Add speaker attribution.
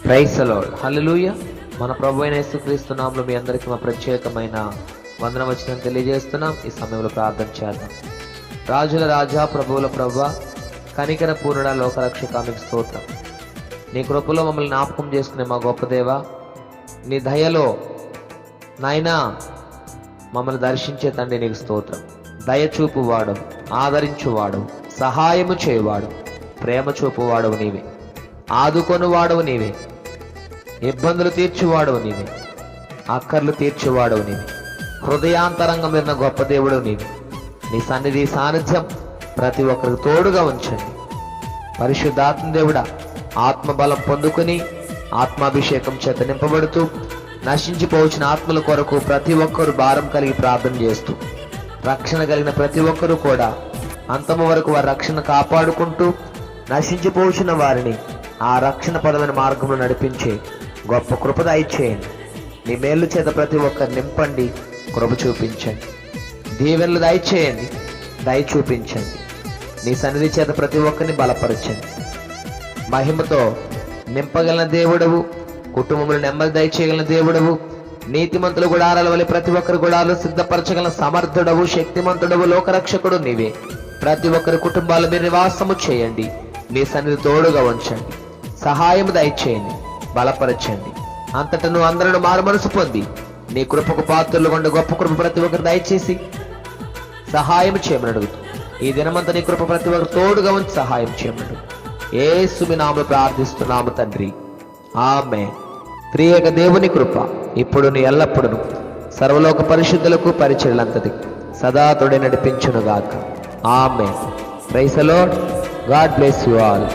Speaker 1: Praise the lord. హల్లెలూయా. మన ప్రభు అయిన యేసుక్రీస్తు నామములో మీ అందరికీ మా ప్రత్యేకమైన వందనవచనం తెలియజేస్తున్నాం. ఈ సమయంలో ప్రార్థన చేద్దాం. రాజుల రాజా, ప్రభువుల ప్రభువా, కనికర పూర్ణ లోకరక్షక, మీకు స్తోత్రం. నీ కృపలో మమ్మల్ని జ్ఞాపకం చేసుకునే మా గొప్ప దేవా, నీ దయలో నాయనా మమ్మల్ని దర్శించే తండ్రి నీకు స్తోత్రం. దయ చూపువాడు, ఆదరించువాడు, సహాయము చేయువాడు, ప్రేమ చూపువాడవు నీవే, ఆదుకొనువాడవు నీవే, ఇబ్బందులు తీర్చువాడవు నీవే, అక్కర్లు తీర్చువాడవు నీవే, హృదయాంతరంగం మీద గొప్ప దేవుడు నీవే. నీ సన్నిధి సాన్నిధ్యం ప్రతి ఒక్కరికి తోడుగా ఉంచండి. పరిశుద్ధాత్మ దేవుడా, ఆత్మబలం పొందుకుని ఆత్మాభిషేకం చేత నింపబడుతూ నశించిపోవచ్చిన ఆత్మల కొరకు ప్రతి ఒక్కరు భారం కలిగి ప్రార్థన చేస్తూ, రక్షణ కలిగిన ప్రతి ఒక్కరూ కూడా అంతము వరకు వారి రక్షణ కాపాడుకుంటూ నశించిపోవచ్చిన వారిని ఆ రక్షణ పదమైన మార్గంలో నడిపించే గొప్ప కృప దయచేయండి. నీ మేలు చేత ప్రతి ఒక్కరు నింపండి, కృప చూపించండి. దీవెనలు దయచేయండి, దయ చూపించండి. నీ సన్నిధి చేత ప్రతి ఒక్కరిని బలపరచండి. మహిమతో నింపగలిగిన దేవుడవు, కుటుంబంలో నెమ్మది దయచేయగలిగిన దేవుడవు, నీతిమంతుల గుడారాల వల్ల ప్రతి ఒక్కరి గుడాలు సిద్ధపరచగల సమర్థుడవు, శక్తిమంతుడవు, లోకరక్షకుడు నీవే. ప్రతి ఒక్కరి కుటుంబాల మీద నివాసము చేయండి. నీ సన్నిధి తోడుగా ఉంచండి, సహాయం దయచేయండి, బలపరచండి. అంతటను అందరూ మారు మనసు పొంది నీ కృపకు పాత్రలు కొండ గొప్ప కృప ప్రతి ఒక్కరు దయచేసి సహాయం చేయమని అడుగుతూ, ఈ దినమంతా నీ కృప ప్రతి ఒక్కరు తోడుగా ఉంచి సహాయం చేయమని యేసు నామములో ప్రార్థిస్తున్నాము తండ్రి, ఆమేన్. త్రియేక దేవుని కృప ఇప్పుడు నీ ఎల్లప్పుడూ సర్వలోక పరిశుద్ధులకు పరిచర్లంతది సదా తోడే నడిపించునుగాక. ఆమేన్. Praise the Lord. God bless you all.